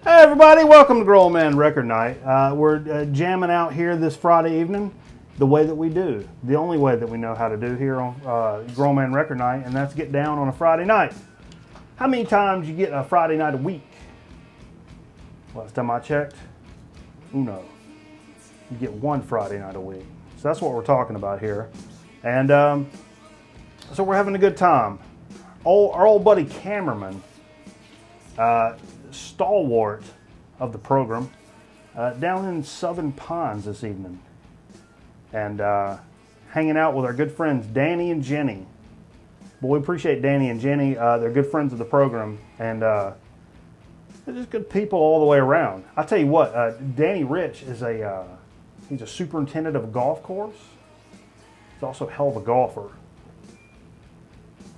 Hey everybody, welcome to Grown Man Record Night. We're jamming out here this Friday evening the way that we do. The only way that we know how to do here on Grown Man Record Night, and that's get down on a Friday night. How many times you get a Friday night a week? Last time I checked, uno. You get one Friday night a week. So that's what we're talking about here. And so we're having a good time. Our old buddy cameraman, stalwart of the program, down in Southern Pines this evening, and hanging out with our good friends Danny and Jenny. Boy, we appreciate Danny and Jenny. They're good friends of the program, and they're just good people all the way around. I tell you what, Danny Rich is he's a superintendent of a golf course. He's also a hell of a golfer.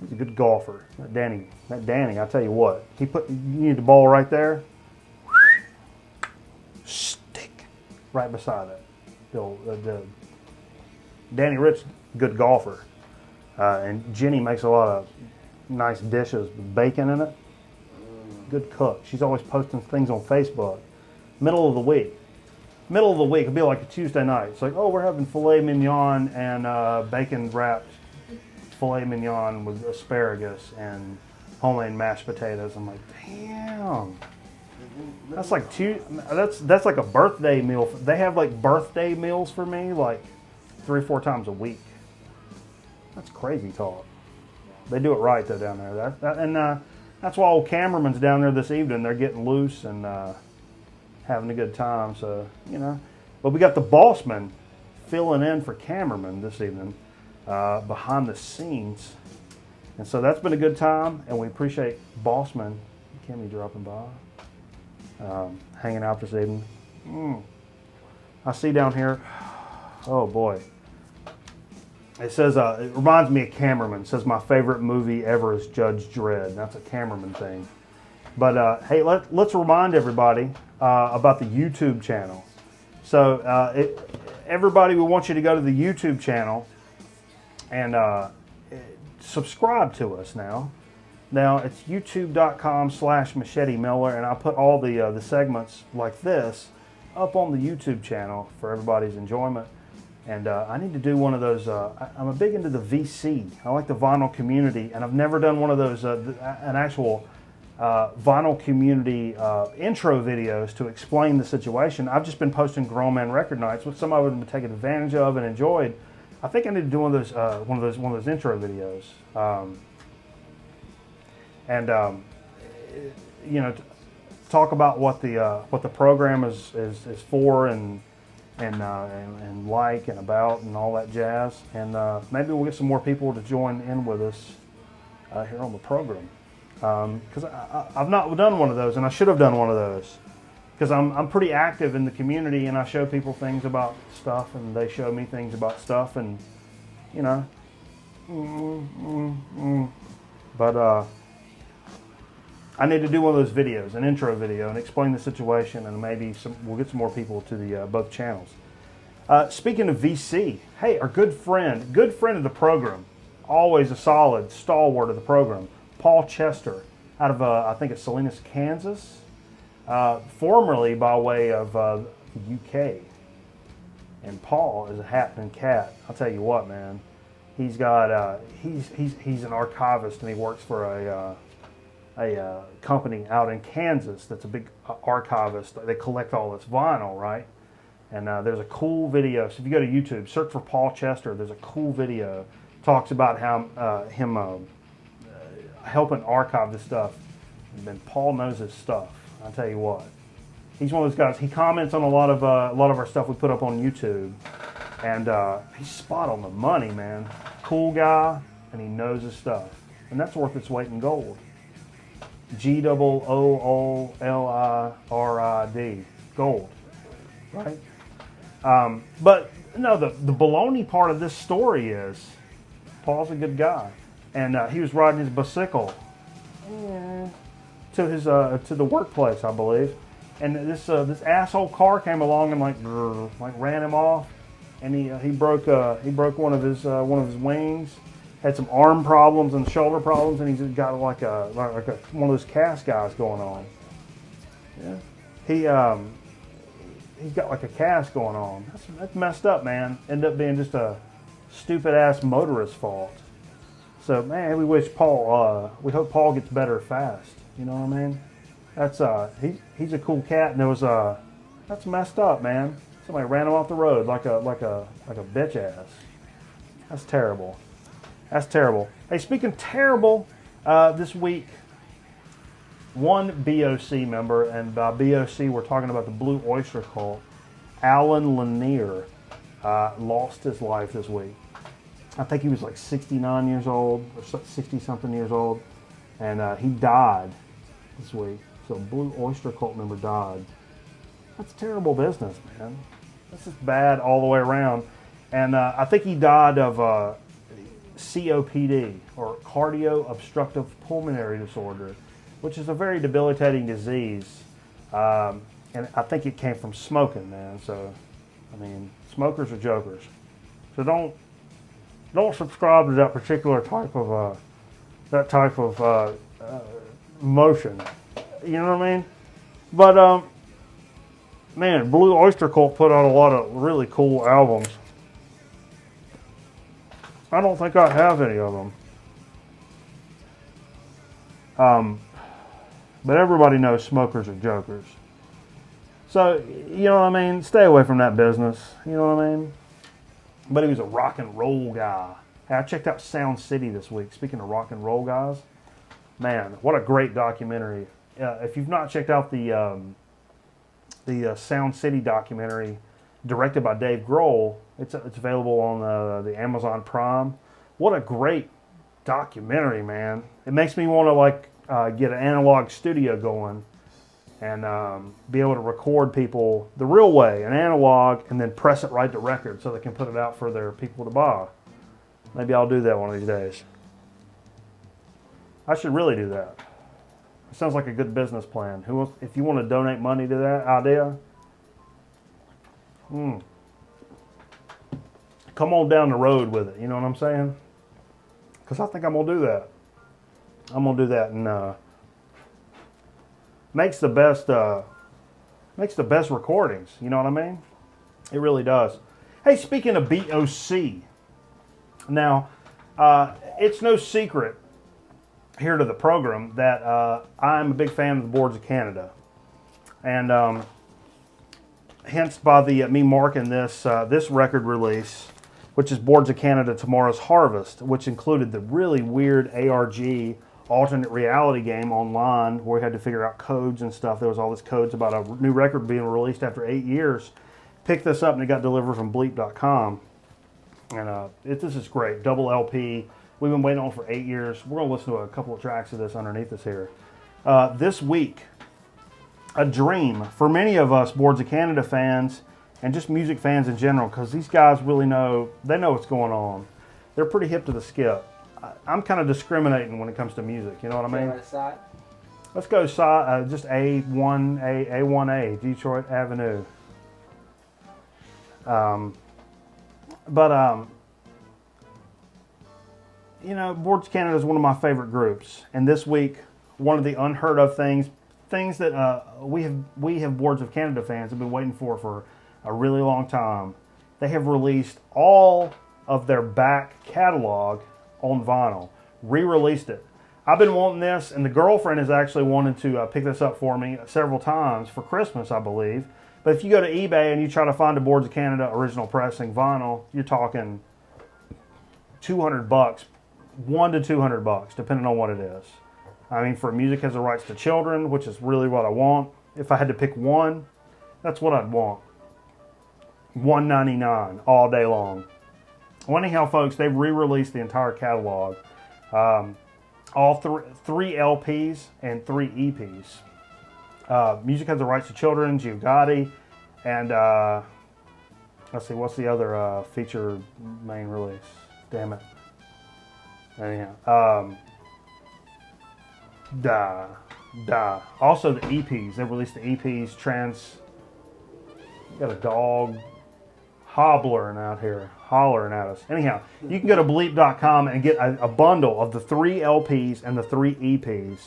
He's a good golfer. That Danny, I tell you what, you need the ball right there, stick right beside it. The Danny Rich, good golfer, and Jenny makes a lot of nice dishes with bacon in it. Good cook. She's always posting things on Facebook. Middle of the week, it'll be like a Tuesday night. It's like, oh, we're having filet mignon and bacon wrapped filet mignon with asparagus and homemade mashed potatoes. I'm like, damn, that's like that's like a birthday meal. They have like birthday meals for me like 3 or 4 times a week. That's crazy talk. They do it right though down there. That's why old cameraman's down there this evening. They're getting loose and having a good time. So but we got the bossman filling in for cameraman this evening. Behind the scenes, and so that's been a good time, and we appreciate Bossman Kimmy dropping by, hanging out this evening. I see down here, oh boy, it says it reminds me of cameraman. It says my favorite movie ever is Judge Dredd. That's a cameraman thing. But hey, let's remind everybody about the YouTube channel. So everybody, we want you to go to the YouTube channel and subscribe to us now. Now it's youtube.com/Machete Miller, and I put all the segments like this up on the YouTube channel for everybody's enjoyment. And I need to do one of those. I'm a big into the VC. I like the vinyl community, and I've never done one of those an actual vinyl community intro videos to explain the situation. I've just been posting Grown Man Record Nights, which some of them have been taken advantage of and enjoyed. I think I need to do one of those intro videos, talk about what the program is for and like and about and all that jazz, and maybe we'll get some more people to join in with us here on the program, because I've not done one of those, and I should have done one of those. Because I'm pretty active in the community, and I show people things about stuff, and they show me things about stuff, and But I need to do one of those videos, an intro video, and explain the situation, and maybe we'll get some more people to the both channels. Speaking of VC, hey, our good friend of the program, always a solid stalwart of the program, Paul Chester, out of I think it's Salinas, Kansas. Formerly by way of the UK, and Paul is a happening cat. I'll tell you what, man. He's got he's an archivist, and he works for a company out in Kansas that's a big archivist. They collect all this vinyl, right? And there's a cool video. So if you go to YouTube, search for Paul Chester. There's a cool video talks about how him helping archive this stuff. And then Paul knows his stuff. I'll tell you what, he's one of those guys. He comments on a lot of our stuff we put up on YouTube, and he's spot on the money, man. Cool guy, and he knows his stuff, and that's worth its weight in gold. Goolilrid. Gold, right? But no, the baloney part of this story is Paul's a good guy, and he was riding his bicycle to his to the workplace, I believe, and this asshole car came along and like ran him off, and he broke one of his wings, had some arm problems and shoulder problems, and he's got like one of those cast guys going on. Yeah, he's got like a cast going on. That's messed up, man. Ended up being just a stupid ass motorist's fault. So man, we wish Paul. We hope Paul gets better fast. You know what I mean? That's he's a cool cat, and there was that's messed up, man. Somebody ran him off the road like a bitch ass. That's terrible. That's terrible. Hey, speaking terrible, this week, one BOC member, and by BOC we're talking about the Blue Oyster Cult, Alan Lanier, lost his life this week. I think he was like 69 years old, or 60-something years old, and he died this week. So Blue Oyster Cult member died. That's terrible business, man. This is bad all the way around. And I think he died of COPD, or cardio obstructive pulmonary disorder, which is a very debilitating disease. And I think it came from smoking, man. So, I mean, smokers are jokers. So don't subscribe to that particular type of motion. You know what I mean? But man, Blue Oyster Cult put out a lot of really cool albums. I don't think I have any of them. But everybody knows smokers are jokers. So, you know what I mean? Stay away from that business. You know what I mean? But he was a rock and roll guy. Hey, I checked out Sound City this week. Speaking of rock and roll guys, man, what a great documentary. If you've not checked out the Sound City documentary directed by Dave Grohl, it's available on the Amazon Prime. What a great documentary, man. It makes me want to get an analog studio going and be able to record people the real way, an analog, and then press it right to record so they can put it out for their people to buy. Maybe I'll do that one of these days. I should really do that. It sounds like a good business plan. If you want to donate money to that idea, come on down the road with it. You know what I'm saying? Because I think I'm gonna do that. I'm gonna do that, and makes the best recordings. You know what I mean? It really does. Hey, speaking of BOC, now it's no secret here to the program that I'm a big fan of the Boards of Canada, and hence by me marking this record release, which is Boards of Canada Tomorrow's Harvest, which included the really weird ARG alternate reality game online where we had to figure out codes and stuff. There was all this codes about a new record being released after 8 years. Picked this up and it got delivered from bleep.com. And this is great. Double LP. We've been waiting on it for 8 years. We're going to listen to a couple of tracks of this underneath us here. This week, a dream for many of us Boards of Canada fans and just music fans in general, because these guys really know what's going on. They're pretty hip to the skip. I'm kind of discriminating when it comes to music, you know what I mean? Let's go just A1A, Detroit Avenue. You know, Boards of Canada is one of my favorite groups, and this week, one of the unheard of things that we have Boards of Canada fans have been waiting for a really long time. They have released all of their back catalog on vinyl, re-released it. I've been wanting this, and the girlfriend has actually wanted to pick this up for me several times for Christmas, I believe. But if you go to eBay and you try to find a Boards of Canada original pressing vinyl, you're talking $200, $100 to $200, depending on what it is. I mean, for Music Has the Rights to Children, which is really what I want. If I had to pick one, that's what I'd want. $199 all day long. Well, anyhow, folks, they've re-released the entire catalog. all three LPs and 3 EPs. Music Has the Rights to Children, Gio Gotti, and let's see, what's the other feature main release? Damn it. Anyhow, also the EPs. They released the EPs. Got a dog hobbling out here, hollering at us. Anyhow, you can go to bleep.com and get a bundle of the 3 LPs and the 3 EPs.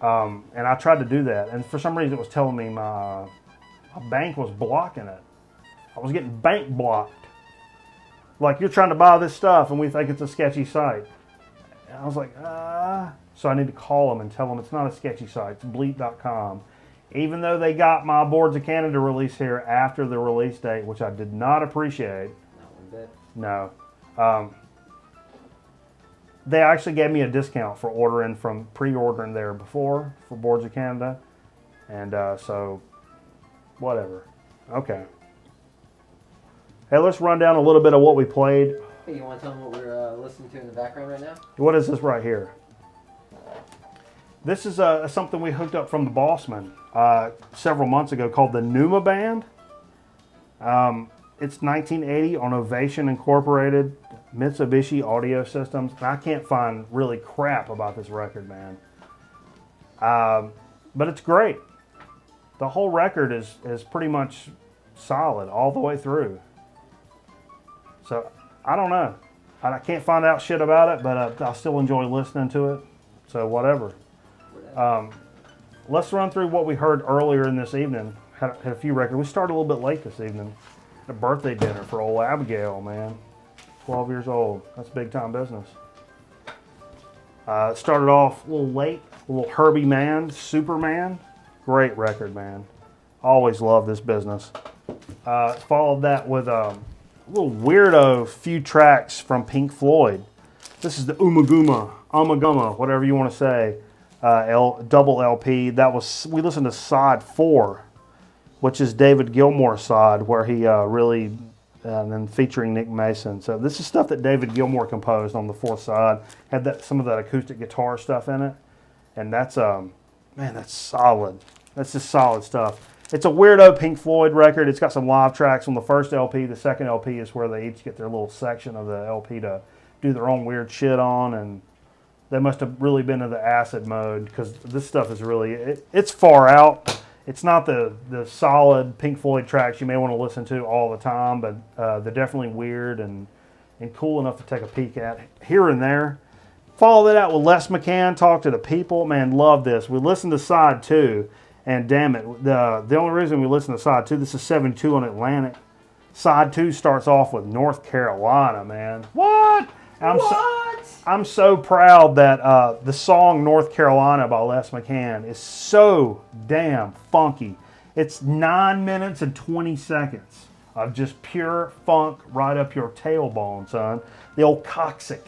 And I tried to do that, and for some reason it was telling me my bank was blocking it. I was getting bank blocked. Like, you're trying to buy this stuff and we think it's a sketchy site. And I was like, So I need to call them and tell them it's not a sketchy site. It's bleep.com. Even though they got my Boards of Canada release here after the release date, which I did not appreciate. No. They actually gave me a discount for pre-ordering there before for Boards of Canada. And so, whatever. Okay. Hey, let's run down a little bit of what we played. Hey, you want to tell them what we're listening to in the background right now? What is this right here? This is something we hooked up from the Bossman several months ago called the Numa Band. It's 1980 on Ovation Incorporated, Mitsubishi Audio Systems. And I can't find really crap about this record, man. But it's great. The whole record is pretty much solid all the way through. So, I don't know. I can't find out shit about it, but I still enjoy listening to it. So, whatever. Let's run through what we heard earlier in this evening. Had a few records. We started a little bit late this evening. A birthday dinner for old Abigail, man. 12 years old. That's big time business. Started off a little late. A little Herbie Man, Superman. Great record, man. Always love this business. Followed that with a little weirdo few tracks from Pink Floyd. This is the Umaguma, whatever you want to say. Double LP. We listened to side 4, which is David Gilmour's side, where he and then featuring Nick Mason. So this is stuff that David Gilmour composed on the 4th side. Had some of that acoustic guitar stuff in it, and that's that's solid. That's just solid stuff. It's a weirdo Pink Floyd record. It's got some live tracks on the first LP. The second LP is where they each get their little section of the LP to do their own weird shit on, and they must have really been in the acid mode, because this stuff is really, it's far out. It's not the solid Pink Floyd tracks you may want to listen to all the time, but they're definitely weird and cool enough to take a peek at here and there. Follow that out with Les McCann, Talk to the People. Man, love this. We listened to side 2, and damn it, the only reason we listened to side 2, this is 72 on Atlantic. Side 2 starts off with North Carolina, man. What? I'm so proud that the song North Carolina by Les McCann is so damn funky. It's 9 minutes and 20 seconds of just pure funk right up your tailbone, son. The old coccyx.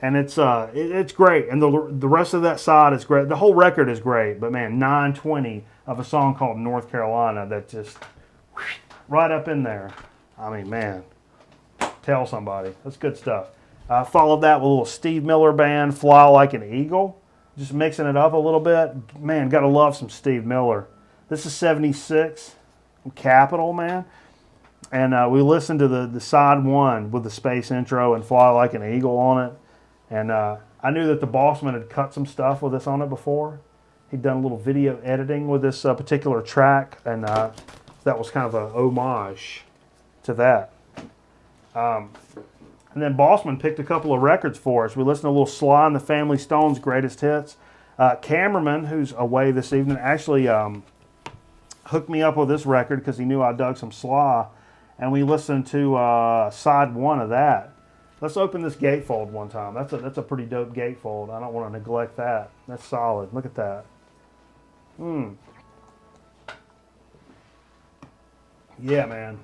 And it's great. And the rest of that side is great. The whole record is great. But man, 9:20 of a song called North Carolina that just right up in there. I mean, man. Tell somebody. That's good stuff. Followed that with a little Steve Miller Band, Fly Like an Eagle. Just mixing it up a little bit. Man, gotta love some Steve Miller. This is 76. Capitol, man. And we listened to the side 1 with the space intro and Fly Like an Eagle on it. And I knew that the Bossman had cut some stuff with this on it before. He'd done a little video editing with this particular track. And that was kind of an homage to that. And then Bossman picked a couple of records for us. We listened to a little Sly and the Family Stone's Greatest Hits. Cameraman, who's away this evening, actually hooked me up with this record because he knew I dug some Sly. And we listened to side 1 of that. Let's open this gatefold one time. That's a pretty dope gatefold. I don't want to neglect that. That's solid. Look at that. Yeah, man.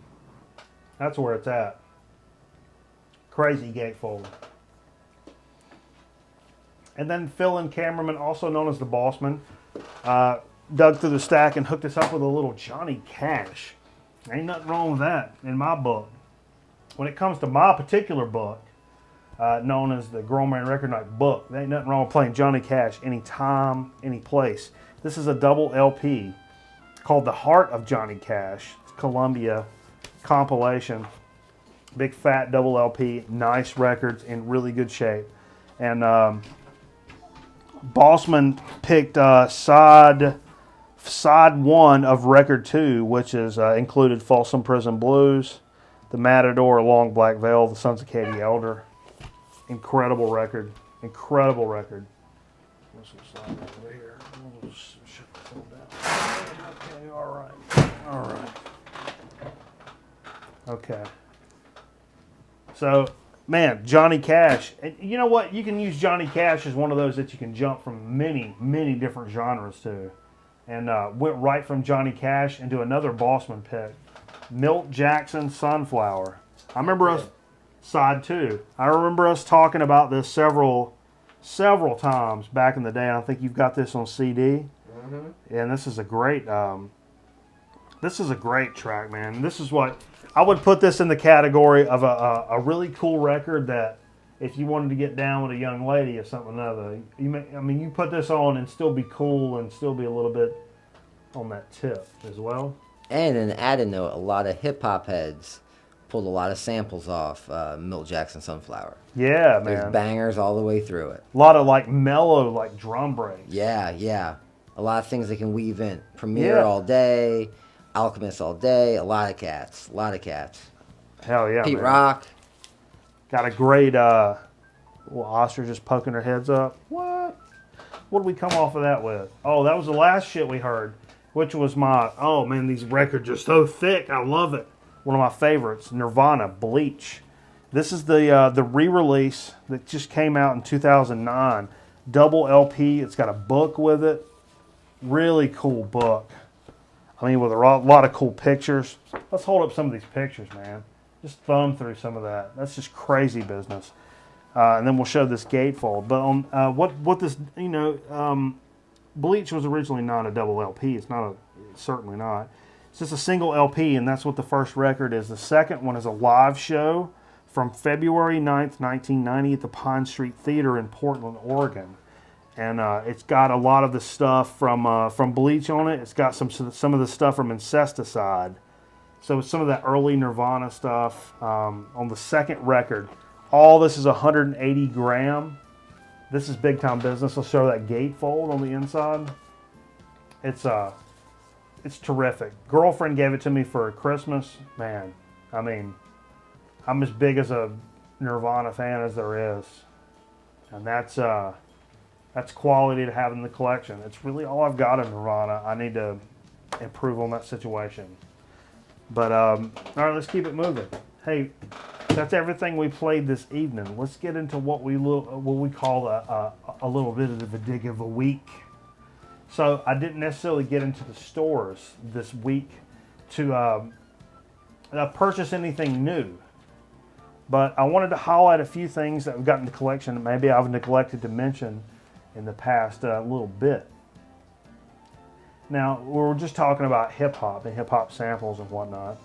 That's where it's at. Crazy gatefold. And then Phil and Cameraman, also known as the Bossman, dug through the stack and hooked us up with a little Johnny Cash. Ain't nothing wrong with that in my book. When it comes to my particular book, known as the Grown Man Record Night book. There ain't nothing wrong with playing Johnny Cash anytime, any place. This is a double LP called The Heart of Johnny Cash. It's Columbia compilation. Big fat double LP, nice records in really good shape. And Bossman picked side 1 of record 2, which is included Folsom Prison Blues, The Matador, Long Black Veil, The Sons of Katie Elder. Incredible record. Incredible record. What's this side over here? We'll just shut this all down. Okay, all right. All right. Okay. So, man, Johnny Cash. And you know what? You can use Johnny Cash as one of those that you can jump from many, many different genres to. And went right from Johnny Cash into another Bossman pick. Milt Jackson, Sunflower. I remember us, side 2. I remember us talking about this several times back in the day. I think you've got this on CD. Mm-hmm. And this is a great track, man. This is what I would put this in the category of a really cool record that if you wanted to get down with a young lady or something or another, you put this on and still be cool and still be a little bit on that tip as well. And an added note, a lot of hip-hop heads pulled a lot of samples off Milt Jackson Sunflower. Yeah, There's man. bangers all the way through it. A lot of like mellow, like drum breaks. Yeah. A lot of things they can weave in. Premier all day, Alchemist all day, a lot of cats. Hell yeah, Pete man. Rock. Got a great ostrich just poking their heads up. What did we come off of that with? Oh, that was the last shit we heard, which was these records are so thick. I love it. One of my favorites, Nirvana, Bleach. This is the re-release that just came out in 2009. Double LP. It's got a book with it. Really cool book. With a lot of cool pictures. Let's hold up some of these pictures, man. Just thumb through some of that. That's just crazy business. And then we'll show this gatefold. But on what this, Bleach was originally not a double LP. It's certainly not. It's just a single LP, and that's what the first record is. The second one is a live show from February 9th, 1990 at the Pine Street Theater in Portland, Oregon. And it's got a lot of the stuff from Bleach on it. It's got some of the stuff from Incesticide. So some of that early Nirvana stuff on the second record. All this is 180 gram. This is big time business. I'll show that gatefold on the inside. It's terrific. Girlfriend gave it to me for Christmas. Man, I'm as big as a Nirvana fan as there is, and that's quality to have in the collection. It's really all I've got in Nirvana. I need to improve on that situation. But all right, let's keep it moving. Hey, that's everything we played this evening. Let's get into what we call a little bit of the dig of a week. So I didn't necessarily get into the stores this week to purchase anything new. But I wanted to highlight a few things that we've got in the collection that maybe I've neglected to mention in the past little bit. Now, we were just talking about hip-hop and hip-hop samples and whatnot.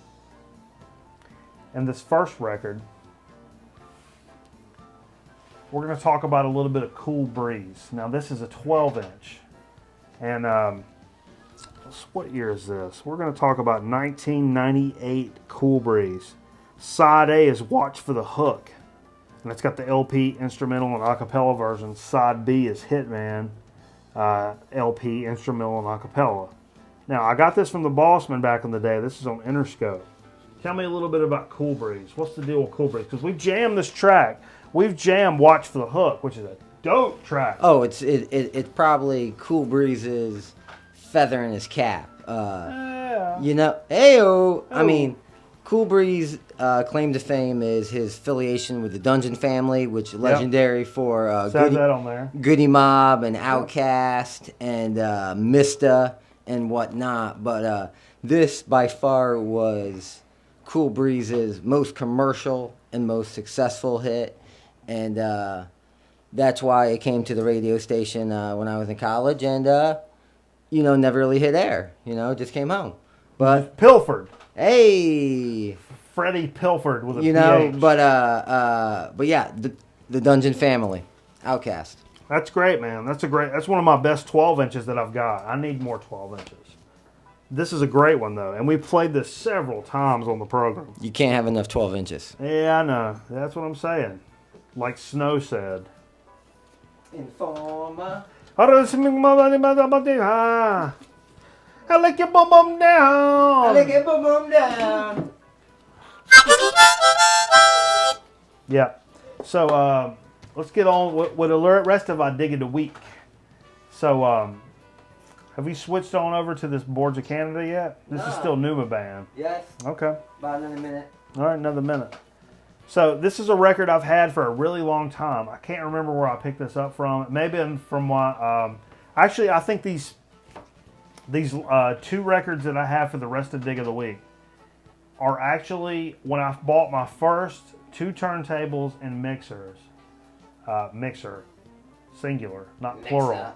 And this first record, we're going to talk about a little bit of Cool Breeze. Now, this is a 12-inch. And what year is this? We're going to talk about 1998 Cool Breeze. Side A is Watch for the Hook. And it's got the LP, instrumental, and acapella version. Side B is Hitman, LP, instrumental, and acapella. Now, I got this from the Bossman back in the day. This is on Interscope. Tell me a little bit about Cool Breeze. What's the deal with Cool Breeze? Because we've jammed this track. We've jammed Watch for the Hook, which is a dope track. Oh, it's probably Cool Breeze's feather in his cap. Heyo. Cool Breeze claim to fame is his affiliation with the Dungeon Family, which is legendary for Says that on there. Goody Mob and Outkast and Mista and whatnot. But this by far was Cool Breeze's most commercial and most successful hit, and that's why it came to the radio station when I was in college, and never really hit air. Just came home. But Pilfered. Hey, Freddie Pilfered with a PH. But yeah, the Dungeon family, Outcast. That's great, man. That's one of my best 12 inches that I've got. I need more 12 inches. This is a great one, though, and we played this several times on the program. You can't have enough 12 inches. Yeah, I know. That's what I'm saying. Like Snow said. Informer. I like your bum bum down. I like it, boom, boom, down. Yeah. So let's get on with the rest of our dig of the week. So have we switched on over to this Boards of Canada yet? This is No. still Numa Band. Yes. Okay. About another minute. All right, another minute. So this is a record I've had for a really long time. I can't remember where I picked this up from. Maybe from my. Actually, I think these two records that I have for the rest of Dig of the Week are actually when I bought my first 2 turntables and mixers. Mixer, singular, not plural.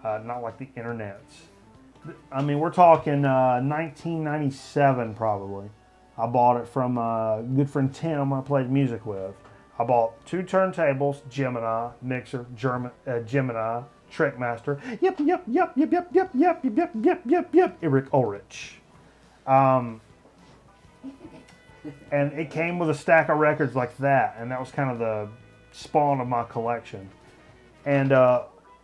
Not like the internets. I mean, we're talking 1997 probably. I bought it from a good friend Tim I played music with. I bought 2 turntables, Gemini, mixer, Gemini, Trickmaster. Yep, Eric Ulrich. And it came with a stack of records like that, and that was kind of the spawn of my collection. And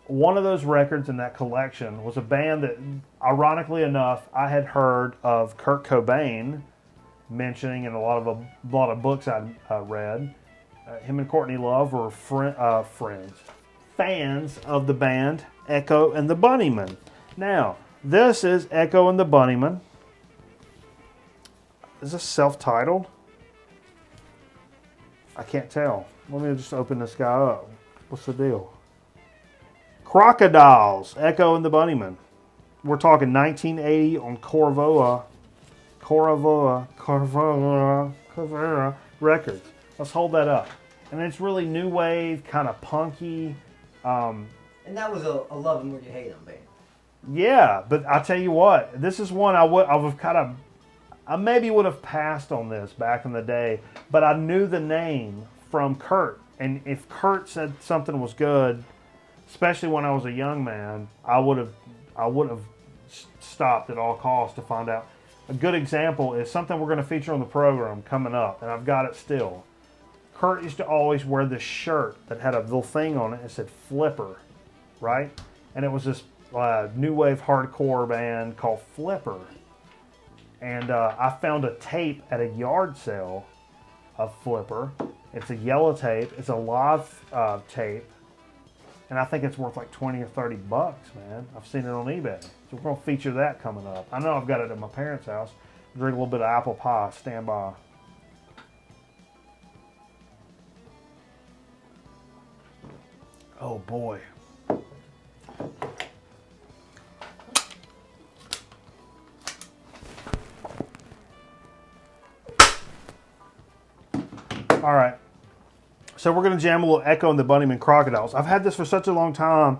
one of those records in that collection was a band that, ironically enough, I had heard of Kurt Cobain mentioning in a lot of books I read. Him and Courtney Love were fans of the band Echo and the Bunnymen. Now, this is Echo and the Bunnymen. Is this self-titled? I can't tell. Let me just open this guy up. What's the deal? Crocodiles, Echo and the Bunnymen. We're talking 1980 on Corvoa Records. Let's hold that up. And it's really new wave, kind of punky. And that was a love them or you hate them band. Yeah, but I tell you what, this is one I maybe would have passed on this back in the day, but I knew the name from Kurt, and if Kurt said something was good, especially when I was a young man, I would have stopped at all costs to find out. A good example is something we're going to feature on the program coming up, and I've got it still. Kurt used to always wear this shirt that had a little thing on it that said Flipper, right? And it was this new wave hardcore band called Flipper. And I found a tape at a yard sale of Flipper. It's a yellow tape. It's a live tape. And I think it's worth like 20 or 30 bucks, man. I've seen it on eBay. So we're going to feature that coming up. I know I've got it at my parents' house. Drink a little bit of apple pie. Stand by. Oh, boy. All right. So we're going to jam a little Echo and the Bunnymen Crocodiles. I've had this for such a long time,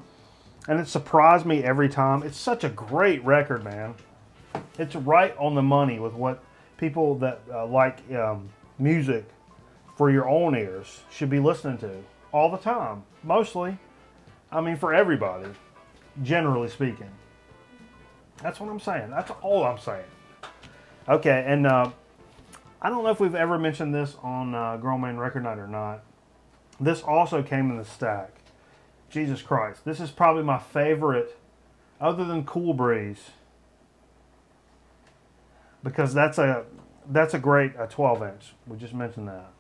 and it surprised me every time. It's such a great record, man. It's right on the money with what people that like music for your own ears should be listening to all the time. Mostly. I mean, for everybody, generally speaking. That's what I'm saying. That's all I'm saying. Okay, and I don't know if we've ever mentioned this on Grown Man Record Night or not. This also came in the stack. Jesus Christ. This is probably my favorite, other than Cool Breeze. Because that's a great 12-inch. We just mentioned that.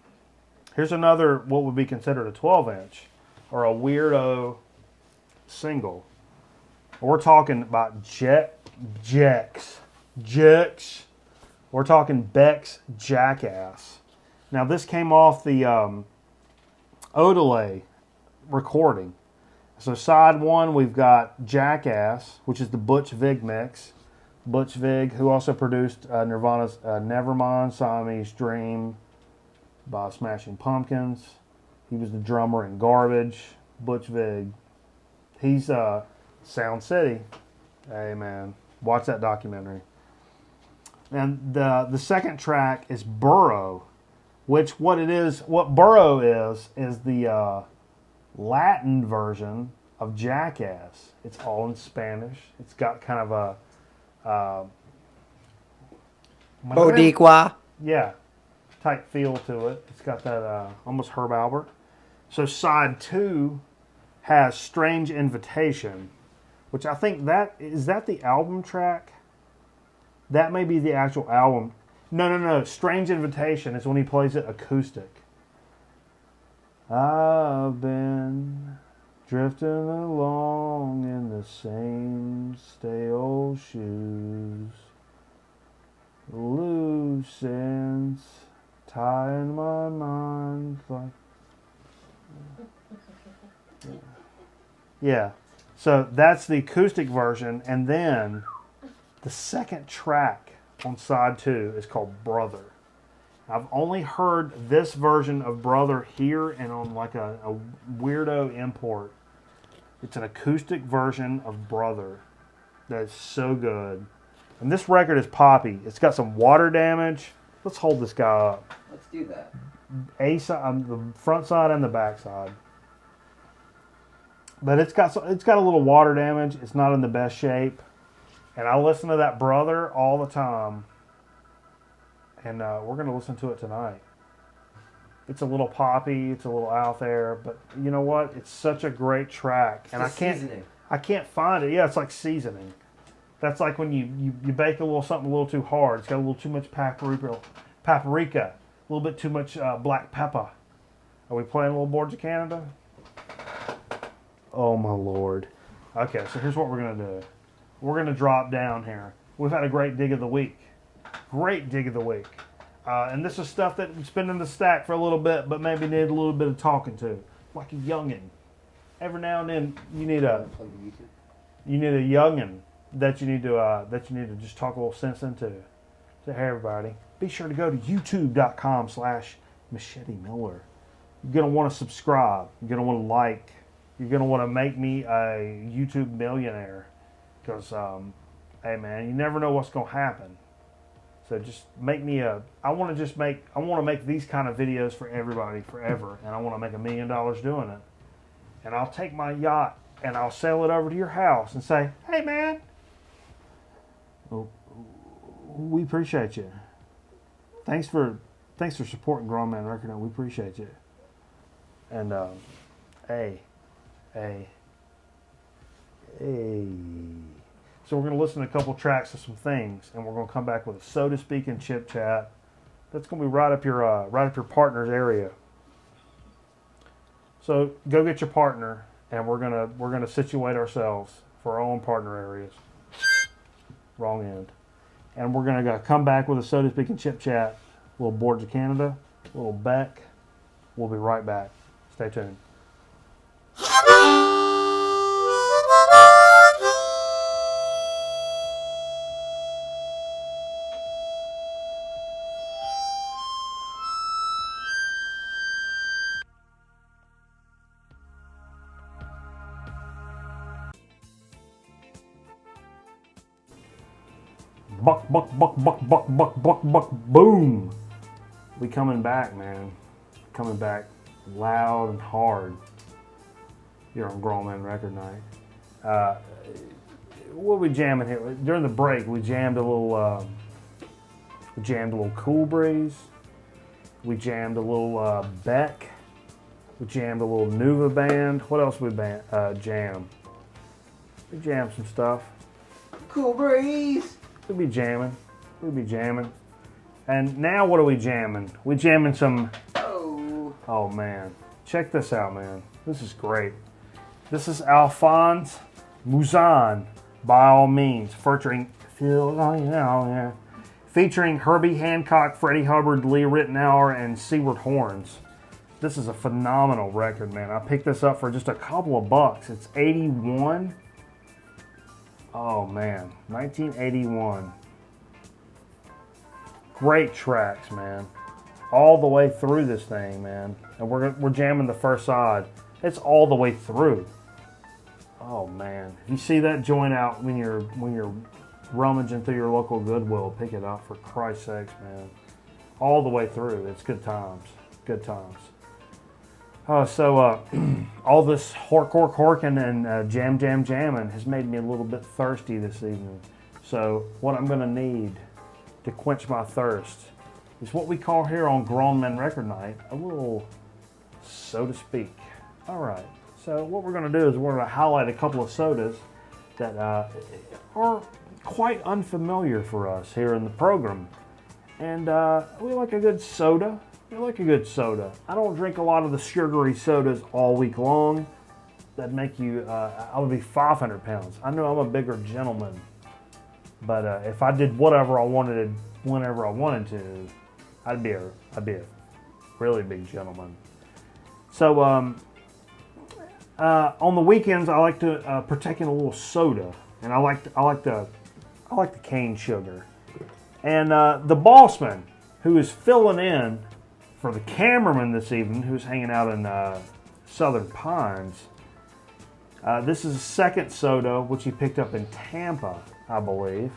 Here's another, what would be considered a 12-inch, or a weirdo single. We're talking about Jex. We're talking Beck's Jackass. Now this came off the Odelay recording. So side one, we've got Jackass, which is the Butch Vig mix. Butch Vig, who also produced Nirvana's Nevermind, Siamese Dream by Smashing Pumpkins. He was the drummer in Garbage. Butch Vig. He's Sound City. Hey man, watch that documentary. And the second track is Burrow, which what Burrow is the Latin version of Jackass. It's all in Spanish. It's got kind of a Boricua. yeah, type feel to it. It's got that almost Herb Albert. So side 2 has Strange Invitation, which I think is that the album track? That may be the actual album. No. Strange Invitation is when he plays it acoustic. I've been drifting along in the same stale shoes, loose ends tying my mind like. Yeah, so that's the acoustic version, and then the second track on side 2 is called Brother. I've only heard this version of Brother here and on like a weirdo import. It's an acoustic version of Brother that is so good. And this record is poppy. It's got some water damage. Let's hold this guy up. Let's do that. A side, the front side and the back side. But it's got a little water damage. It's not in the best shape. And I listen to that Brother all the time. And we're going to listen to it tonight. It's a little poppy. It's a little out there. But you know what? It's such a great track. And I can't find it. Yeah, it's like seasoning. That's like when you bake something a little too hard. It's got a little too much paprika, a little bit too much black pepper. Are we playing a little Boards of Canada? Oh my Lord. Okay, so here's what we're going to do. We're going to drop down here. We've had a great dig of the week. Great dig of the week. And this is stuff that's been in the stack for a little bit, but maybe need a little bit of talking to. Like a youngin'. Every now and then you need a youngin' that you need to just talk a little sense into. So hey everybody, be sure to go to youtube.com/MacheteMiller. You're going to want to subscribe. You're going to want to like. You're going to want to make me a YouTube millionaire. Because, hey man, you never know what's going to happen. So just make me I want to make these kind of videos for everybody forever. And I want to make $1 million doing it. And I'll take my yacht and I'll sail it over to your house and say, hey man, we appreciate you. Thanks for supporting Grown Man Record. We appreciate you. And hey. So we're going to listen to a couple tracks of some things, and we're going to come back with a So to Speak and Chip Chat. That's going to be right up your partner's area. So go get your partner, and we're gonna situate ourselves for our own partner areas. Wrong end. And we're gonna come back with a So to Speak and Chip Chat. A little Boards of Canada, a little Beck. We'll be right back. Stay tuned. Buck, buck, buck, buck, buck, buck, buck, buck, boom. We coming back, man. Coming back loud and hard here on Grown Man Record Night. What are we jamming here? During the break, we jammed a little Cool Breeze. We jammed a little Beck. We jammed a little Nuva Band. What else we jam? We jammed some stuff. Cool Breeze. We'll be jamming. And now what are we jamming? We jamming some... Oh, man. Check this out, man. This is great. This is Alphonse Mouzon, By All Means, featuring Herbie Hancock, Freddie Hubbard, Lee Ritenour, and Seward Horns. This is a phenomenal record, man. I picked this up for just a couple of bucks. It's 81. Oh man, 1981. Great tracks, man. All the way through this thing, man. And we're jamming the first side. It's all the way through. Oh man, if you see that joint out when you're rummaging through your local Goodwill, pick it up for Christ's sakes, man. all the way through. It's good times. Good times. So all this horking and jamming has made me a little bit thirsty this evening. So what I'm going to need to quench my thirst is what we call here on Grown Men Record Night, a little so to speak. All right. So what we're going to do is we're going to highlight a couple of sodas that are quite unfamiliar for us here in the program. And we like a good soda. We like a good soda. I don't drink a lot of the sugary sodas all week long. That'd make you, I would be 500 pounds. I know I'm a bigger gentleman. But if I did whatever I wanted, whenever I wanted to, I'd be a really big gentleman. So on the weekends, I like to partake in a little soda, and I like the cane sugar. And the bossman, who is filling in for the cameraman this evening, who's hanging out in Southern Pines, this is a second soda, which he picked up in Tampa, I believe.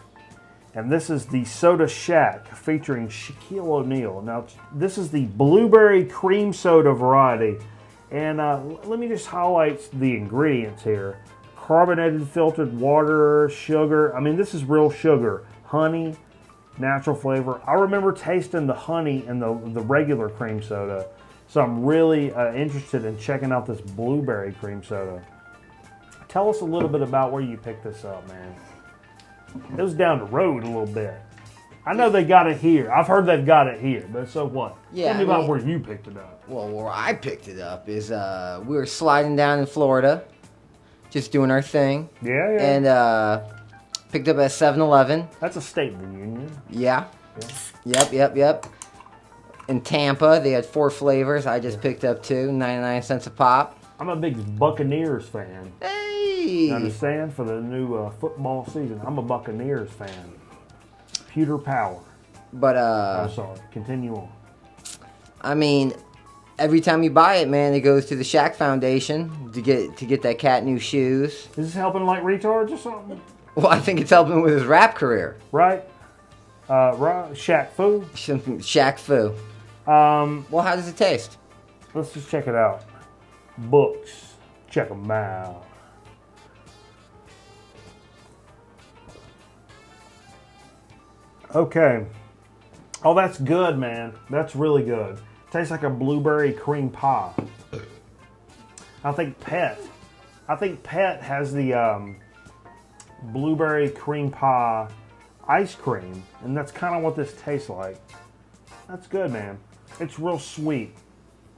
And this is the Soda Shack featuring Shaquille O'Neal. Now, this is the blueberry cream soda variety. And let me just highlight the ingredients here. Carbonated filtered water, sugar. I mean, this is real sugar. Honey, natural flavor. I remember tasting the honey in the regular cream soda. So I'm really interested in checking out this blueberry cream soda. Tell us a little bit about where you picked this up, man. It was down the road a little bit. I know they got it here. I've heard they've got it here, but so what? Yeah, Tell me about where you picked it up. Well, where I picked it up is we were sliding down in Florida, just doing our thing. Yeah, yeah. And picked up at 7-Eleven. That's a state of the union. Yeah. Yep. In Tampa, they had 4 flavors. I just picked up 2, 99 cents a pop. I'm a big Buccaneers fan. Hey! You understand? For the new football season, I'm a Buccaneers fan. Pewter Power. But I'm sorry. Continue on. I mean, every time you buy it, man, it goes to the Shaq Foundation to get that cat new shoes. Is this helping like retards or something? Well, I think it's helping with his rap career. Right. Right. Shaq Fu. Shaq Fu. Well, how does it taste? Let's just check it out. Books. Check them out. Okay. Oh, that's good, man. That's really good. Tastes like a blueberry cream pie. I think Pet has the blueberry cream pie ice cream, and that's kind of what this tastes like. That's good, man. It's real sweet.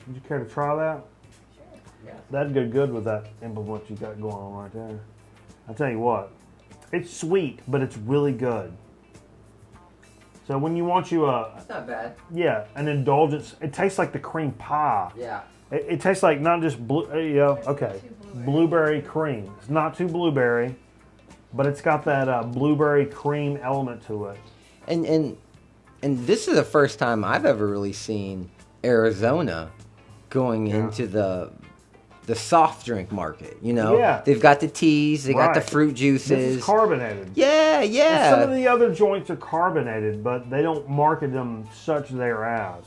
Would you care to try that? Sure. Yeah. That'd go good with that implement you got going on right there. I tell you what, it's sweet, but it's really good. So when you want you That's not bad. yeah, an indulgence, it tastes like the cream pie. Yeah. It tastes like not just blueberry cream. It's not too blueberry, but it's got that blueberry cream element to it. And this is the first time I've ever really seen Arizona going into the soft drink market. You know, Yeah. they've got the teas, they got the Right. fruit juices. This is carbonated. Yeah. And some of the other joints are carbonated, but they don't market them such thereas.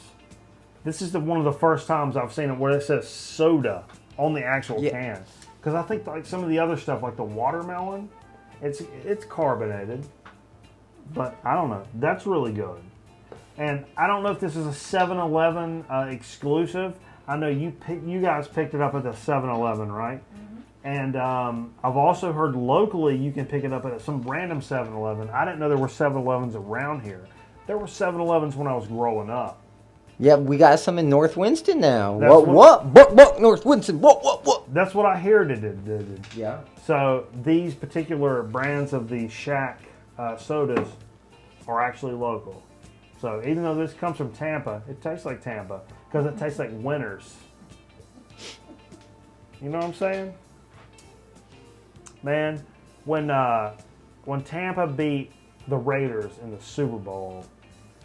This is one of the first times I've seen it where it says soda on the actual can. Because I think like some of the other stuff, like the watermelon, it's carbonated. But I don't know. That's really good. And I don't know if this is a 7-Eleven exclusive. I know you guys picked it up at the 7-Eleven, right? Mm-hmm. And I've also heard locally you can pick it up at some random 7-Eleven. I didn't know there were 7-Elevens around here. There were 7-Elevens when I was growing up. Yeah, we got some in North Winston now. That's What? North Winston. What? That's what I hear it did. Yeah. So these particular brands of the Shack sodas are actually local. So even though this comes from Tampa, it tastes like Tampa because it tastes like Winners. You know what I'm saying? Man, when Tampa beat the Raiders in the Super Bowl,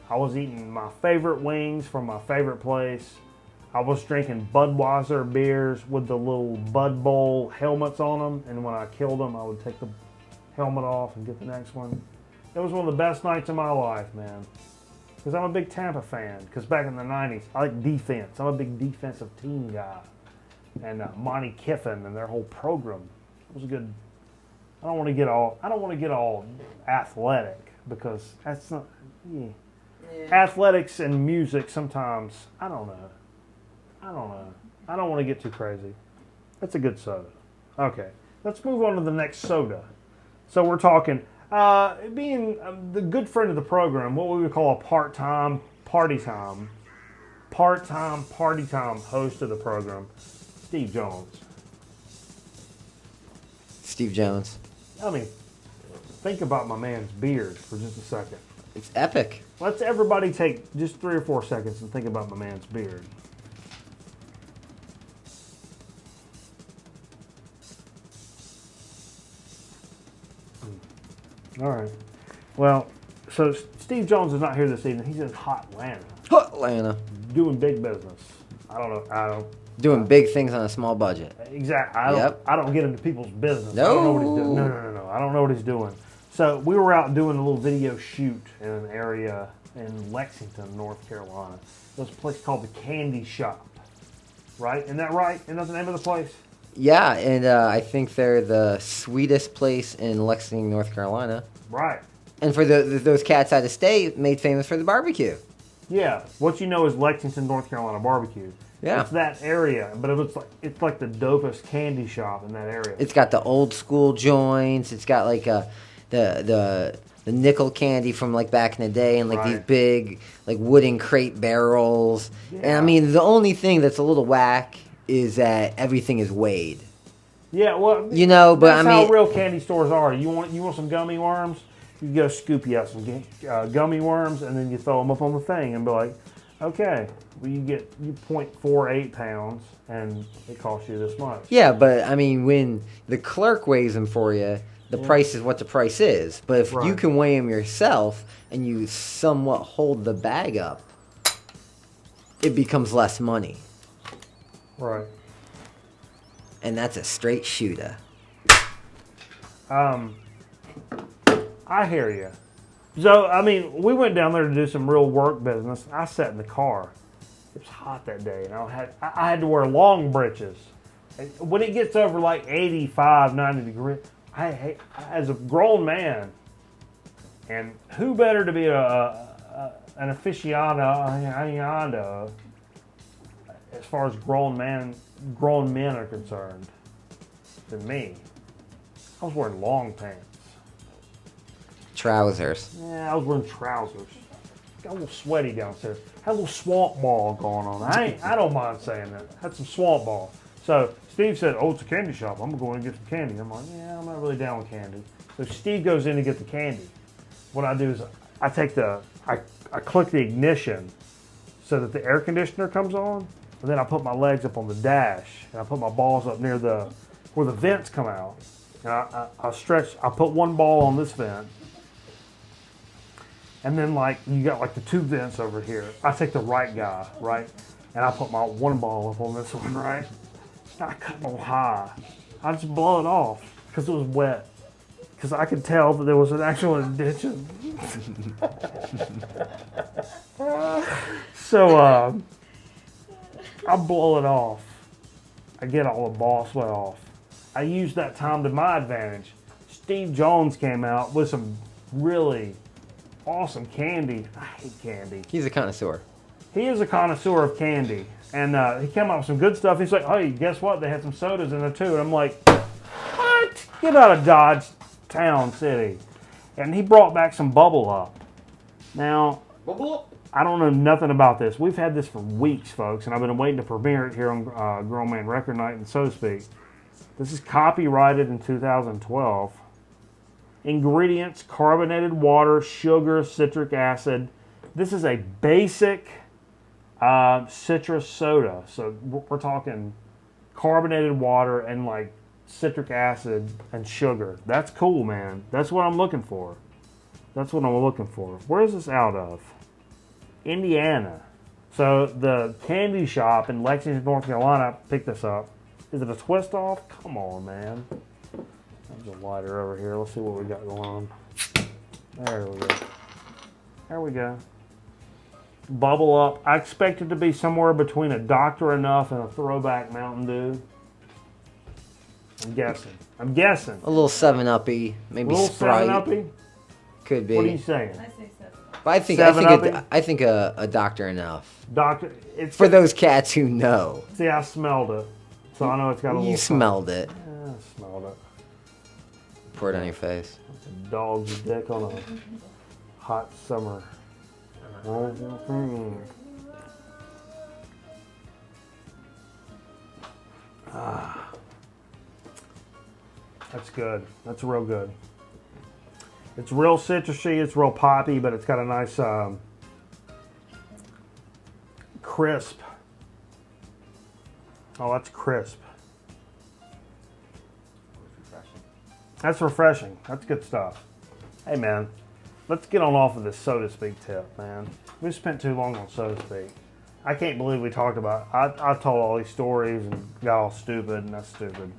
I was eating my favorite wings from my favorite place. I was drinking Budweiser beers with the little Bud Bowl helmets on them, and when I killed them, I would take the helmet off and get the next one. It was one of the best nights of my life, man. because I'm a big Tampa fan. Because back in the '90s, I like defense. I'm a big defensive team guy. And Monty Kiffin and their whole program was a good. I don't want to get all athletic because that's not. Yeah. Athletics and music sometimes. I don't know. I don't want to get too crazy. That's a good soda. Okay, let's move on to the next soda. So we're talking being the good friend of the program, what we would call a part-time party time host of the program, Steve Jones. Steve Jones. I mean, think about my man's beard for just a second. It's epic. Let's everybody take just 3 or 4 seconds and think about my man's beard. All right. Well, so Steve Jones is not here this evening. He's in hot Atlanta. Hot Atlanta. Doing big business. I don't. Doing big things on a small budget. Exactly. Yep. I don't get into people's business. No. I don't know what he's doing. No. I don't know what he's doing. So we were out doing a little video shoot in an area in Lexington, North Carolina. There's a place called the Candy Shop. Right? Isn't that right? Isn't that the name of the place? Yeah, and I think they're the sweetest place in Lexington, North Carolina. Right. And for those cats out of state, made famous for the barbecue. Yeah. What you know is Lexington, North Carolina barbecue. Yeah. It's that area, but it's like the dopest candy shop in that area. It's got the old school joints. It's got like the nickel candy from like back in the day, and like these big like wooden crate barrels. Yeah. And I mean, the only thing that's a little whack is that everything is weighed. Yeah, well, you know, but that's I mean, how real candy stores are. You want some gummy worms? You go scoop you out some gummy worms, and then you throw them up on the thing, and be like, okay, well, you 0.48 pounds, and it costs you this much. Yeah, but I mean, when the clerk weighs them for you, the price is what the price is. But if you can weigh them yourself and you somewhat hold the bag up, it becomes less money. Right. And that's a straight shooter. I hear you. So, I mean, we went down there to do some real work business. I sat in the car. It was hot that day, and I had to wear long breeches. When it gets over like 85, 90 degrees, as a grown man, and who better to be an aficionado as far as grown men are concerned than me. I was wearing long pants. Trousers. Yeah, I was wearing trousers. Got a little sweaty downstairs. Had a little swamp ball going on. I don't mind saying that. Had some swamp ball. So Steve said, "Oh, it's a candy shop. I'm going to get some candy." I'm like, "Yeah, I'm not really down with candy." So Steve goes in to get the candy. What I do is I click the ignition so that the air conditioner comes on, and then I put my legs up on the dash, and I put my balls up near where the vents come out, and I put one ball on this vent. And then, like, you got, like, the two vents over here. I take the right guy, right? And I put my one ball up on this one, right? And I cut them high. I just blow it off because it was wet. Because I could tell that there was an actual addition. So, I blow it off. I get all the ball sweat off. I use that time to my advantage. Steve Jones came out with some really awesome candy. I hate candy. He's a connoisseur. He is a connoisseur of candy. And he came out with some good stuff. He's like, "Hey, guess what? They had some sodas in there too." And I'm like, "What? Get out of Dodge Town City." And he brought back some Bubble Up. Now, I don't know nothing about this. We've had this for weeks, folks, and I've been waiting to premiere it here on Grown Man Record Night, and so to speak. This is copyrighted in 2012. Ingredients: carbonated water, sugar, citric acid. This is a basic citrus soda. So we're talking carbonated water and like citric acid and sugar. That's cool, man. That's what I'm looking for. Where is this out of? Indiana. So the candy shop in Lexington, North Carolina picked this up. Is it a twist off? Come on, man. There's a lighter over here. Let's see what we got going on. There we go. bubble up. I expect it to be somewhere between a Dr. Enough and a Throwback Mountain Dew. I'm guessing. A little 7-Uppy, maybe A little Sprite. 7-Uppy? Could be. What are you saying? I say 7 Up. But I think a Dr. Enough. Doctor, it's For those cats who know. See, I smelled it, so I know it's got a little. You smelled it. Yeah, I smelled it. Pour it on your face. It's a dog's dick on a hot summer. Ah, that's good. That's real good. It's real citrusy. It's real poppy, but it's got a nice crisp. Oh, that's crisp. That's refreshing. That's good stuff. Hey, man, let's get on off of this soda speak tip, man. We spent too long on soda speak. I can't believe we talked about it. I told all these stories and got all stupid, and that's stupid.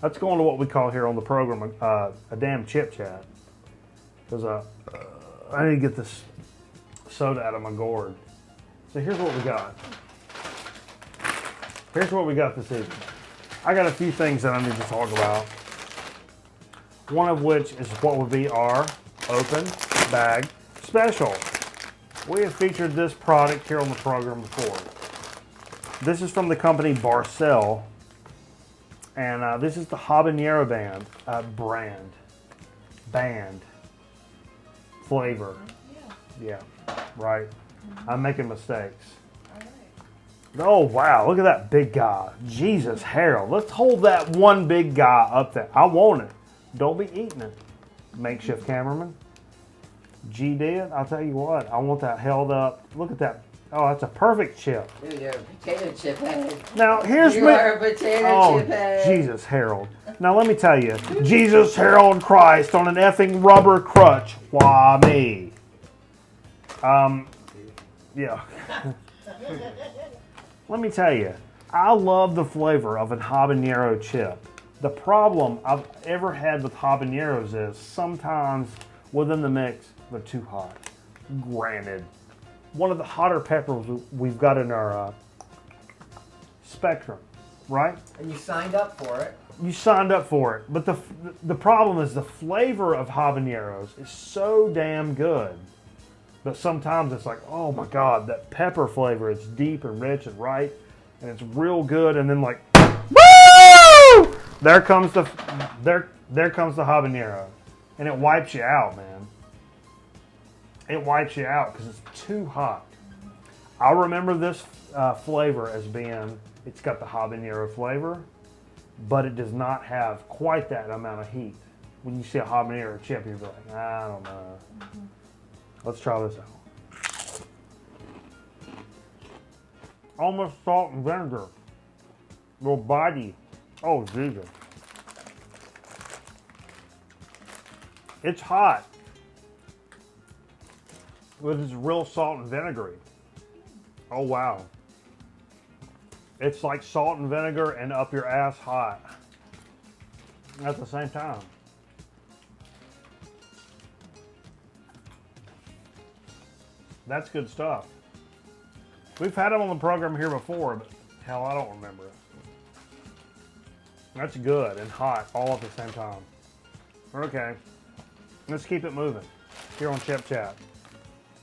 Let's go on to what we call here on the program a damn chip chat. Because I need to get this soda out of my gourd. So here's what we got. Here's what we got this evening. I got a few things that I need to talk about. One of which is what would be our open bag special. We have featured this product here on the program before. This is from the company Barcel, and this is the habanero band flavor. Yeah, right. I'm making mistakes. Oh, wow. Look at that big guy. Jesus, Harold. Let's hold that one big guy up there. I want it. Don't be eating it. Makeshift cameraman. G did. I'll tell you what. I want that held up. Look at that. Oh, that's a perfect chip. Dude, you're a potato chip head. Now, here's You are a potato chip head. Jesus, Harold. Now, let me tell you. Jesus, Harold Christ on an effing rubber crutch. Why me? Yeah. Let me tell you, I love the flavor of a habanero chip. The problem I've ever had with habaneros is sometimes within the mix, they're too hot. Granted, one of the hotter peppers we've got in our spectrum, right? And you signed up for it. You signed up for it, but the problem is the flavor of habaneros is so damn good. But sometimes it's like, oh my God, that pepper flavor is deep and rich and right, and it's real good. And then like, woo! There comes the habanero, and it wipes you out, man. It wipes you out because it's too hot. I remember this flavor as being, it's got the habanero flavor, but it does not have quite that amount of heat. When you see a habanero chip, you're like, I don't know. Let's try this out. Almost salt and vinegar. Little body. Oh, Jesus. It's hot. But it's real salt and vinegary. Oh, wow. It's like salt and vinegar and up your ass hot at the same time. That's good stuff. We've had them on the program here before, but hell, I don't remember it. That's good and hot all at the same time. Okay, let's keep it moving here on Chip Chat.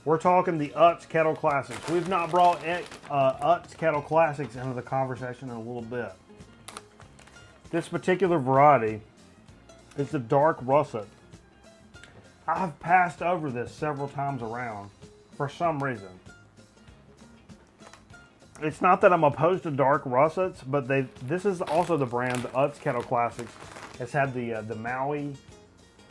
We're talking the Utz Kettle Classics. We've not brought Utz Kettle Classics into the conversation in a little bit. This particular variety is the dark russet. I've passed over this several times around for some reason. It's not that I'm opposed to dark russets, but this is also the brand, the Utz Kettle Classics. It's had the Maui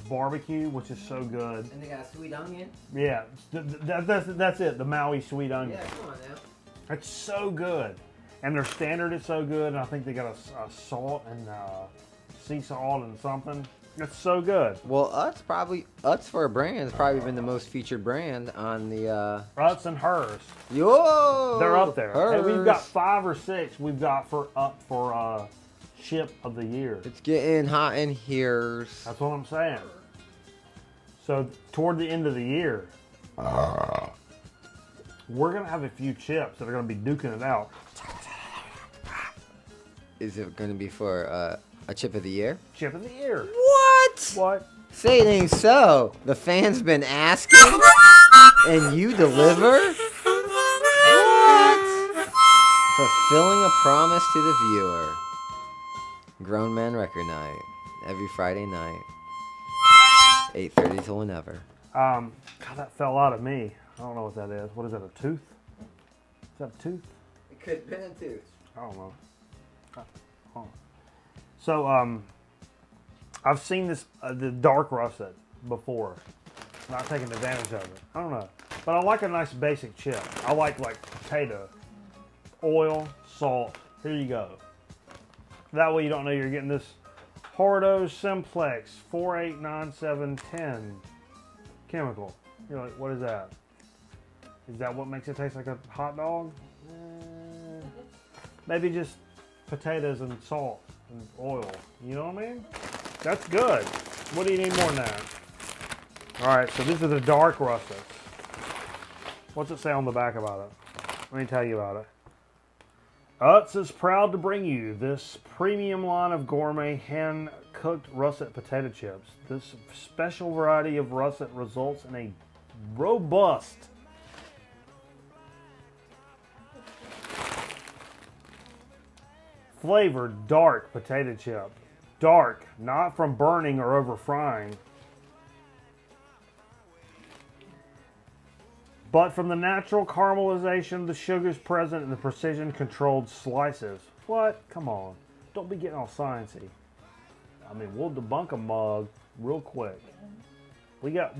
barbecue, which is so good. And they got a sweet onion. Yeah, that's it, the Maui sweet onion. Yeah, come on now. It's so good. And their standard is so good, and I think they got a salt and sea salt and something. It's so good. Well, Utz for a brand has probably been the most featured brand on the Utz and hers. Yo! They're up there. Hers. Hey, we've got 5 or 6 we've got for Chip of the Year. It's getting hot in here. That's what I'm saying. So toward the end of the year, we're going to have a few chips that are going to be duking it out. Is it going to be for a chip of the year? Chip of the year. What? What? Say it ain't so. The fans been asking, and you deliver? What? Fulfilling a promise to the viewer. Grown Man Record Night. Every Friday night. 8:30 till whenever. God, that fell out of me. I don't know what that is. What is that, a tooth? Is that a tooth? It could have been a tooth. I don't know. So, I've seen this, the dark russet before. Not taking advantage of it. I don't know. But I like a nice basic chip. I like potato, oil, salt. Here you go. That way you don't know you're getting this Hordo Simplex 489710 chemical. You're like, what is that? Is that what makes it taste like a hot dog? Maybe just potatoes and salt and oil. You know what I mean? That's good. What do you need more than that? All right, so these are the dark russets. What's it say on the back about it? Let me tell you about it. Utz is proud to bring you this premium line of gourmet hand-cooked russet potato chips. This special variety of russet results in a robust flavored dark potato chip. Dark, not from burning or over frying, but from the natural caramelization, the sugars present in the precision-controlled slices. What? Come on. Don't be getting all sciencey. I mean, we'll debunk a mug real quick. We got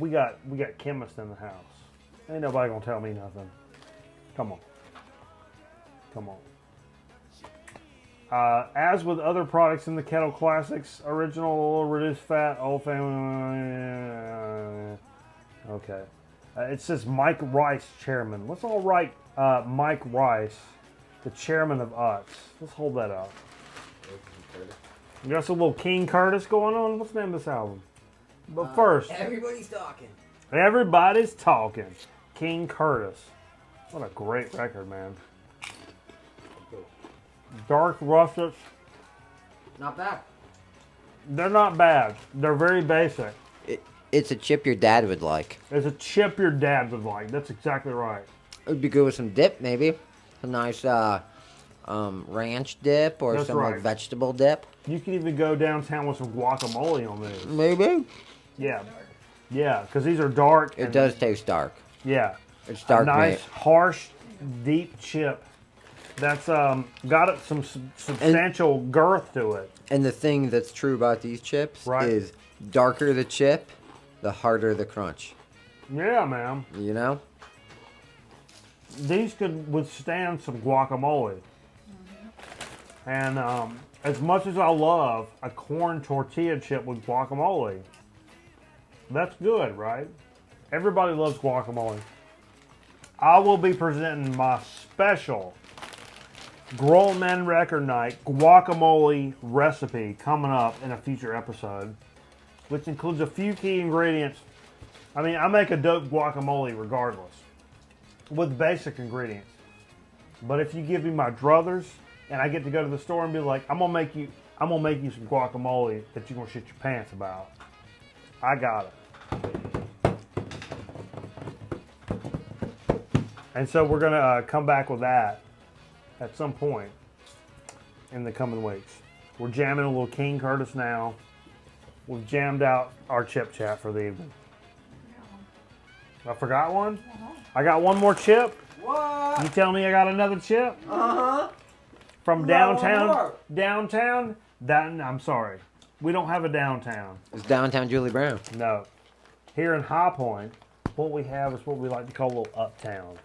chemists in the house. Ain't nobody gonna tell me nothing. Come on. Come on. As with other products in the Kettle Classics, original reduced fat, old family. Okay. It says Mike Rice, chairman. Let's all write Mike Rice, the chairman of Utz. Let's hold that up. You got some little King Curtis going on? What's the name of this album? But first, Everybody's talking. everybody's talking. King Curtis. What a great record, man. Dark russets. Not bad. They're not bad. They're very basic. It's a chip your dad would like. It's a chip your dad would like. That's exactly right. It would be good with some dip, maybe. A nice ranch dip or That's some right. like vegetable dip. You can even go downtown with some guacamole on these. Maybe. Yeah. Yeah, because these are dark. It does taste dark. Yeah. It's dark, A nice, mate. harsh, deep chip. That's got some substantial girth to it. And the thing that's true about these chips Right. is darker the chip, the harder the crunch. Yeah, man. You know? These could withstand some guacamole. And as much as I love a corn tortilla chip with guacamole, that's good, right? Everybody loves guacamole. I will be presenting my special Grown Men Record Night guacamole recipe coming up in a future episode, which includes a few key ingredients. I mean, I make a dope guacamole regardless, with basic ingredients. But if you give me my druthers, and I get to go to the store and be like, I'm gonna make you some guacamole that you're gonna shit your pants about, I got it. And so we're gonna come back with that at some point in the coming weeks. We're jamming a little King Curtis now. We've jammed out our chip chat for the evening. I forgot one? I got one more chip. What? You tell me I got another chip? Uh-huh. From got one downtown? more. Downtown? I'm sorry. We don't have a downtown. It's downtown Julie Brown. No. Here in High Point, what we have is what we like to call a little uptown.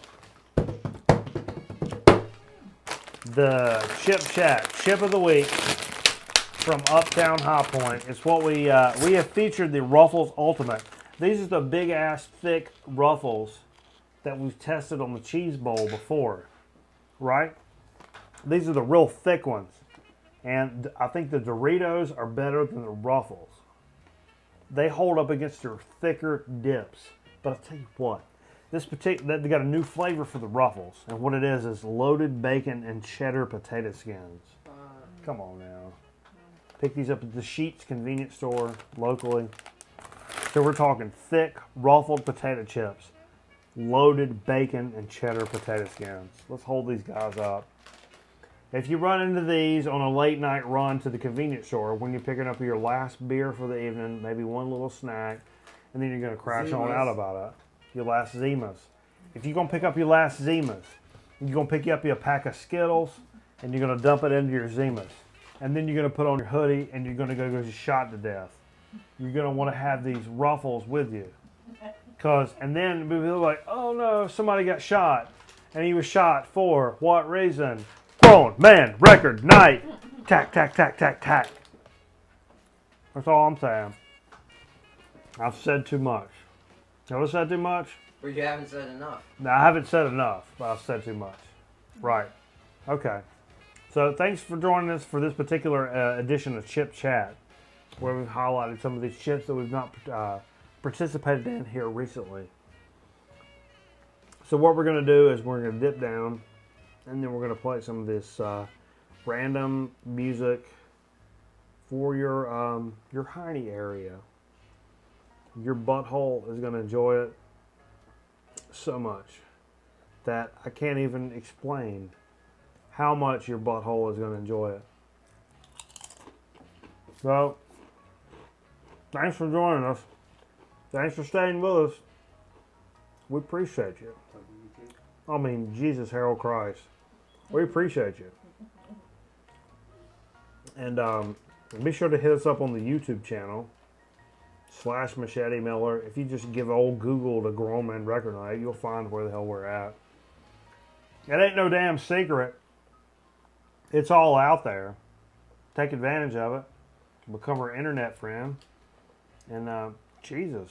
The Chip Chat, Chip of the Week from Uptown High Point. It's what we have featured the Ruffles Ultimate. These are the big ass thick Ruffles that we've tested on the Cheese Bowl before, right? These are the real thick ones. And I think the Doritos are better than the Ruffles. They hold up against your thicker dips. But I'll tell you what, they got a new flavor for the Ruffles, and what it is loaded bacon and cheddar potato skins. Come on now. Pick these up at the Sheets convenience store locally. So we're talking thick, ruffled potato chips, loaded bacon and cheddar potato skins. Let's hold these guys up. If you run into these on a late night run to the convenience store, when you're picking up your last beer for the evening, maybe one little snack, and then you're going to crash on out about it. Your last Zimas. If you're going to pick up your last Zimas, you're going to pick up your pack of Skittles, and you're going to dump it into your Zimas. And then you're going to put on your hoodie, and you're going to go shot to death. You're going to want to have these Ruffles with you. And then people are like, oh no, somebody got shot. And he was shot for what reason? Grown man record night. Tack, tack, tack, tack, tack. That's all I'm saying. I've said too much. Have I said too much? Well, you haven't said enough. No, I haven't said enough, but I've said too much. Right. Okay. So thanks for joining us for this particular edition of Chip Chat, where we've highlighted some of these chips that we've not participated in here recently. So what we're going to do is we're going to dip down, and then we're going to play some of this random music for your hiney area. Your butthole is going to enjoy it so much that I can't even explain how much your butthole is going to enjoy it. So, thanks for joining us. Thanks for staying with us. We appreciate you. I mean, Jesus, Harold Christ. We appreciate you. And be sure to hit us up on the YouTube channel. /Machete Miller. If you just give old Google the Grown Man Record Night, you'll find where the hell we're at. It ain't no damn secret. It's all out there. Take advantage of it. Become our internet friend. And Jesus.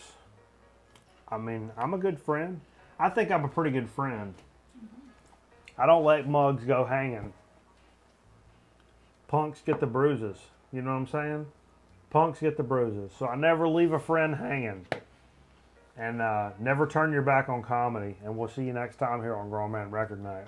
I mean, I'm a good friend. I think I'm a pretty good friend. I don't let mugs go hanging. Punks get the bruises. You know what I'm saying? Punks get the bruises. So I never leave a friend hanging. And never turn your back on comedy. And we'll see you next time here on Grown Man Record Night.